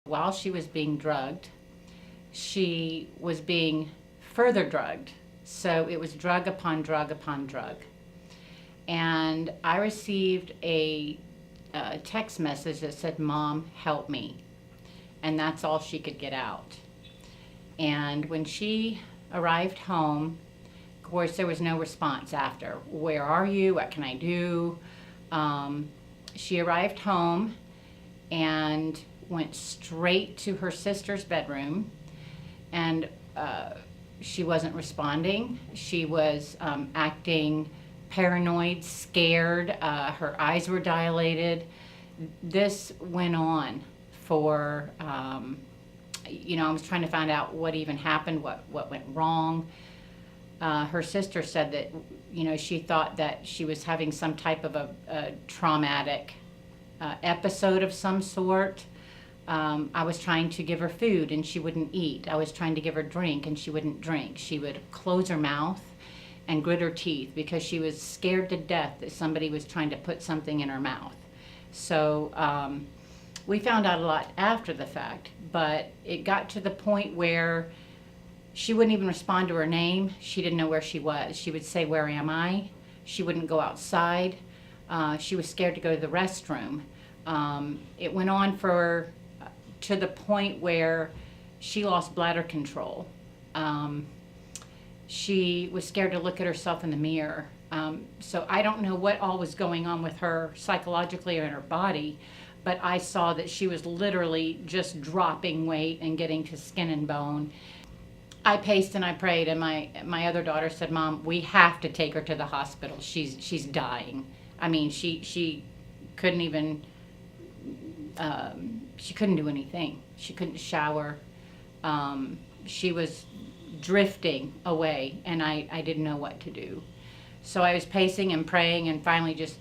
While she was being drugged, she was being further drugged. So it was drug upon drug upon drug. And I received a text message that said, "Mom, help me." And that's all she could get out. And when she arrived home, of course, there was no response after. "Where are you? What can I do?" She arrived home and went straight to her sister's bedroom, and she wasn't responding. She was acting paranoid, scared. Her eyes were dilated. This went on for, I was trying to find out what even happened, what went wrong. Her sister said that, she thought that she was having some type of a traumatic episode of some sort. I was trying to give her food and she wouldn't eat. I was trying to give her drink and she wouldn't drink. She would close her mouth and grit her teeth because she was scared to death that somebody was trying to put something in her mouth. So we found out a lot after the fact, but it got to the point where she wouldn't even respond to her name. She didn't know where she was. She would say, "Where am I?" She wouldn't go outside. She was scared to go to the restroom. It went on to the point where she lost bladder control. She was scared to look at herself in the mirror. So I don't know what all was going on with her psychologically or in her body, but I saw that she was literally just dropping weight and getting to skin and bone. I paced and I prayed, and my other daughter said, "Mom, we have to take her to the hospital. She's dying." I mean, she couldn't even, she couldn't do anything. She couldn't shower. She was drifting away, and I didn't know what to do. So I was pacing and praying, and finally just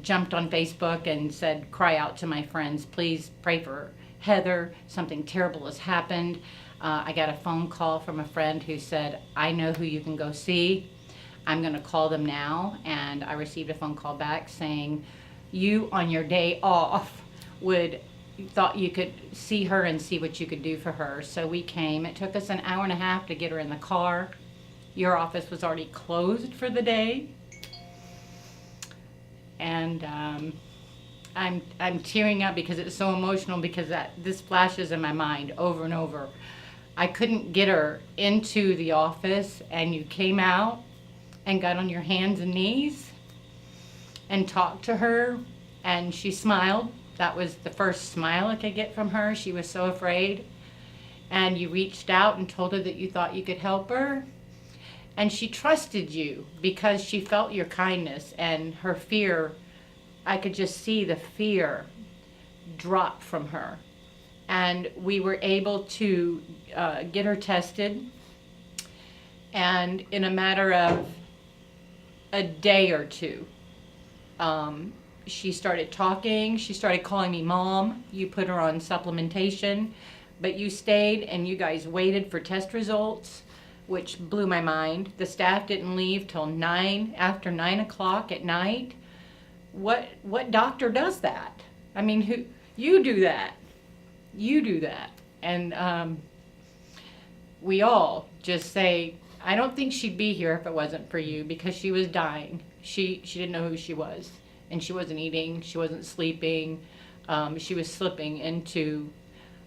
jumped on Facebook and said, "Cry out to my friends, please pray for Heather. Something terrible has happened." I got a phone call from a friend who said, "I know who you can go see. I'm going to call them now." And I received a phone call back saying, "You on your day off thought you could see her and see what you could do for her." So we came. It took us an hour and a half to get her in the car. Your office was already closed for the day. And I'm tearing up because it's so emotional, because this flashes in my mind over and over. I couldn't get her into the office, and you came out and got on your hands and knees and talked to her, and she smiled. That was the first smile I could get from her. She was so afraid. And you reached out and told her that you thought you could help her. And she trusted you because she felt your kindness, and her fear, I could just see the fear drop from her. And we were able to get her tested. And in a matter of a day or two, she started talking. She started calling me Mom. You put her on supplementation, but you stayed and you guys waited for test results, which blew my mind. The staff didn't leave till after 9 o'clock at night. What doctor does that? I mean, you do that. You do that. And we all just say, "I don't think she'd be here if it wasn't for you," because she was dying. She didn't know who she was, and she wasn't eating, she wasn't sleeping. She was slipping into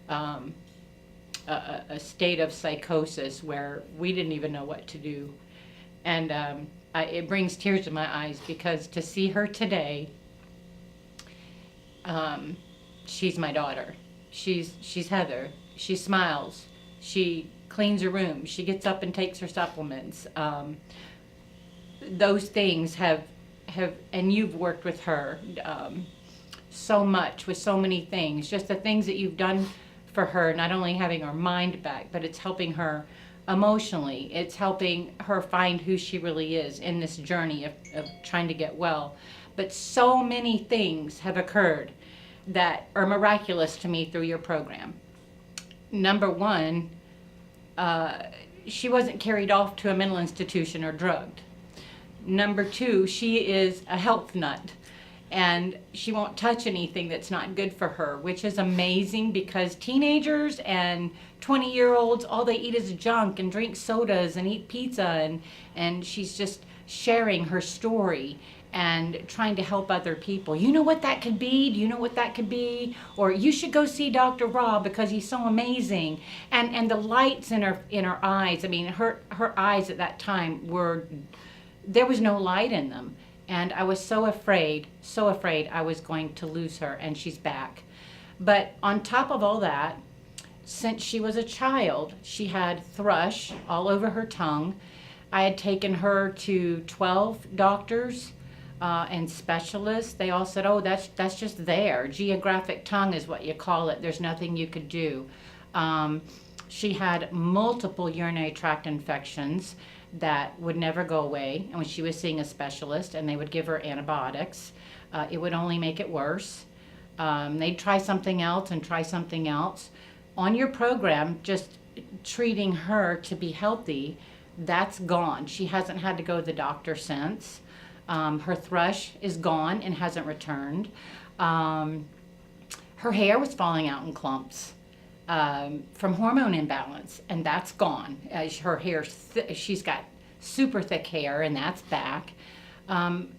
a state of psychosis where we didn't even know what to do. And it brings tears to my eyes, because to see her today, she's my daughter. She's Heather. She smiles. She cleans her room. She gets up and takes her supplements. Those things have, and you've worked with her so much with so many things. Just the things that you've done for her, not only having her mind back, but it's helping her emotionally. It's helping her find who she really is in this journey of trying to get well. But so many things have occurred that are miraculous to me through your program. Number one, she wasn't carried off to a mental institution or drugged. Number two, she is a health nut. and she won't touch anything that's not good for her, which is amazing because teenagers and 20-year-olds, all they eat is junk and drink sodas and eat pizza, and she's just sharing her story and trying to help other people. You know what that could be? Do you know what that could be? Or you should go see Dr. Rob because he's so amazing. And the lights in her eyes, I mean, her eyes at that time there was no light in them. And I was so afraid I was going to lose her, and she's back. But on top of all that, since she was a child, she had thrush all over her tongue. I had taken her to 12 doctors and specialists. They all said, oh, that's just there. Geographic tongue is what you call it. There's nothing you could do. She had multiple urinary tract infections that would never go away. And when she was seeing a specialist and they would give her antibiotics, it would only make it worse. They'd try something else and try something else. On your program, just treating her to be healthy, that's gone. She hasn't had to go to the doctor since. Her thrush is gone and hasn't returned. Her hair was falling out in clumps from hormone imbalance, and that's gone. Her hair, she's got super thick hair, and that's back.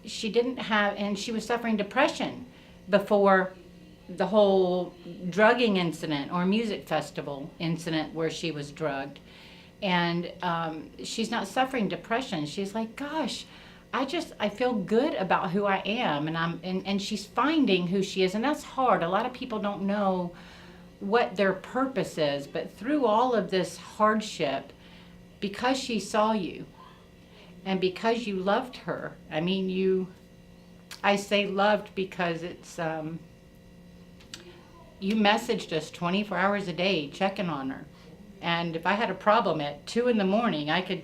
She didn't have, and she was suffering depression before the whole drugging incident or music festival incident where she was drugged. And she's not suffering depression. She's like, gosh, I feel good about who I am, and she's finding who she is, and that's hard. A lot of people don't know what their purpose is, but through all of this hardship, because she saw you, and because you loved her, I mean, I say loved because it's, you messaged us 24 hours a day checking on her. And if I had a problem at 2 a.m, I could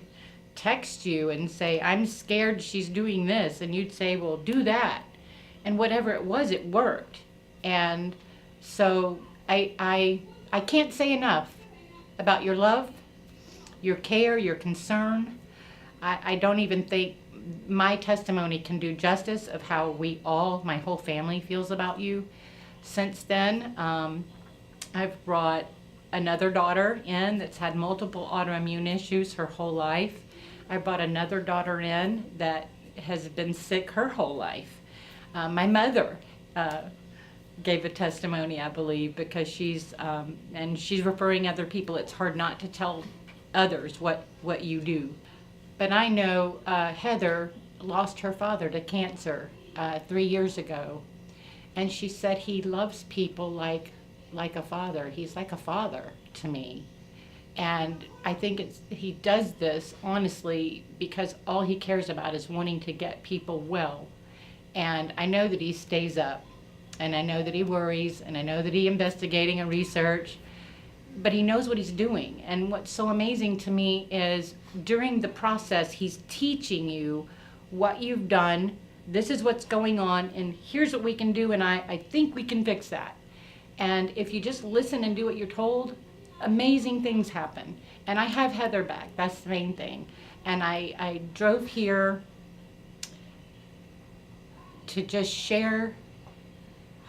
text you and say, I'm scared she's doing this. And you'd say, well, do that. And whatever it was, it worked. And so I can't say enough about your love, your care, your concern. I don't even think my testimony can do justice of how my whole family feels about you. Since then, I've brought another daughter in that's had multiple autoimmune issues her whole life. I brought another daughter in that has been sick her whole life. My mother gave a testimony, I believe, because she's referring other people. It's hard not to tell others what you do. But I know Heather lost her father to cancer 3 years ago. And she said he loves people like a father. He's like a father to me. And I think he does this honestly because all he cares about is wanting to get people well. And I know that he stays up, and I know that he worries, and I know that he's investigating and research, but he knows what he's doing. And what's so amazing to me is during the process, he's teaching you what you've done. This is what's going on, and here's what we can do, and I think we can fix that. And if you just listen and do what you're told, amazing things happen. And I have Heather back. That's the main thing. And I drove here to just share,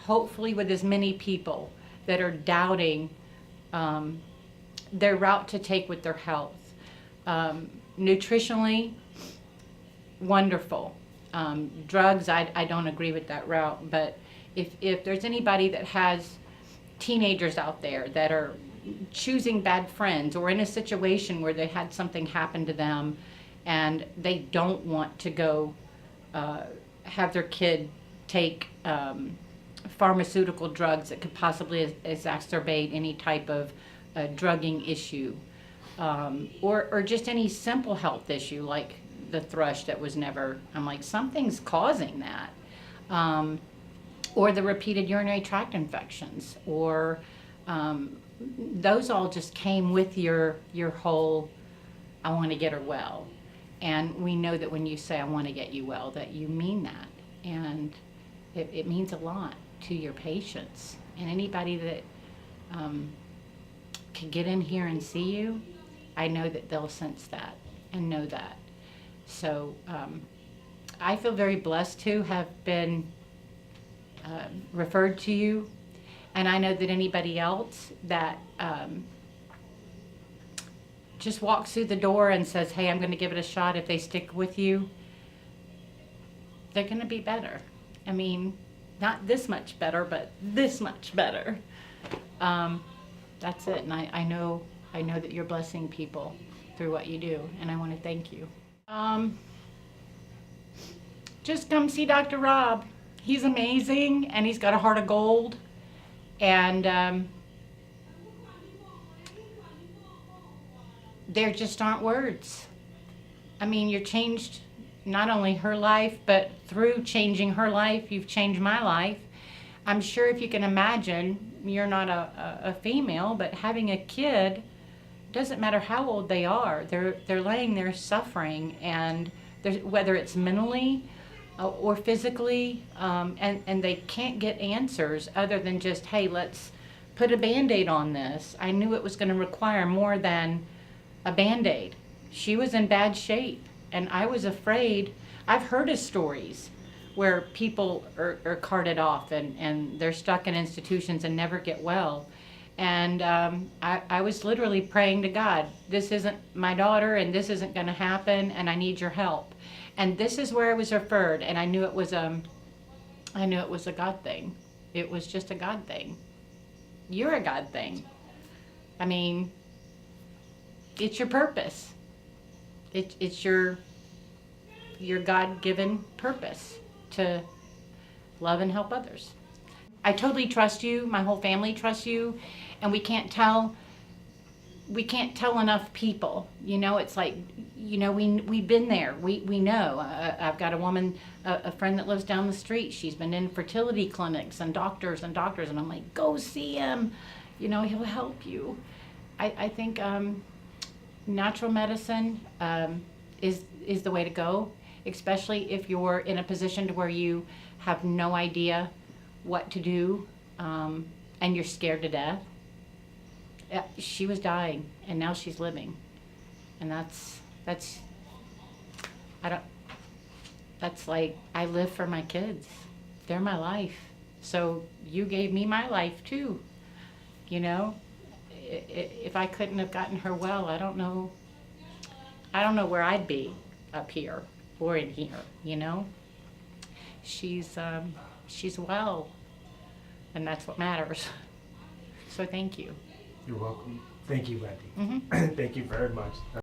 hopefully with as many people that are doubting their route to take with their health. Nutritionally, wonderful. Drugs, I don't agree with that route. But if there's anybody that has teenagers out there that are choosing bad friends or in a situation where they had something happen to them and they don't want to go have their kid take pharmaceutical drugs that could possibly exacerbate any type of drugging issue, or just any simple health issue like the thrush that was never, I'm like, something's causing that. Or the repeated urinary tract infections, or those all just came with your whole, I want to get her well. And we know that when you say, I want to get you well, that you mean that. And it means a lot to your patients. And anybody that can get in here and see you, I know that they'll sense that and know that. So I feel very blessed to have been referred to you. And I know that anybody else that just walks through the door and says, hey, I'm going to give it a shot, if they stick with you, they're going to be better. I mean, not this much better, but this much better. That's it. And I know that you're blessing people through what you do, and I want to thank you. Just come see Dr. Rob. He's amazing, and he's got a heart of gold. And there just aren't words. I mean, you changed not only her life, but through changing her life, you've changed my life. I'm sure if you can imagine, you're not a female, but having a kid, doesn't matter how old they are, they're laying there suffering, and whether it's mentally or physically, and they can't get answers other than just, hey, let's put a Band-Aid on this. I knew it was going to require more than a Band-Aid. She was in bad shape, and I was afraid. I've heard of stories where people are carted off and they're stuck in institutions and never get well. And I was literally praying to God, this isn't my daughter, and this isn't going to happen, and I need your help. And this is where I was referred, and I knew it was a God thing. It was just a God thing. You're a God thing. I mean, it's your purpose. It's your God-given purpose to love and help others. I totally trust you. My whole family trusts you, and we can't tell enough people. You know, it's like, you know, we've been there. We know. I've got a woman, a friend that lives down the street. She's been in fertility clinics and doctors, and I'm like, go see him. You know, he'll help you. I think natural medicine is the way to go, especially if you're in a position to where you have no idea what to do, and you're scared to death. She was dying, and now she's living, and that's like, I live for my kids. They're my life. So you gave me my life too. You know, if I couldn't have gotten her well, I don't know where I'd be, up here or in here. You know, she's well, and that's what matters. So thank you. You're welcome. Thank you, Wendy. Mm-hmm. Thank you very much.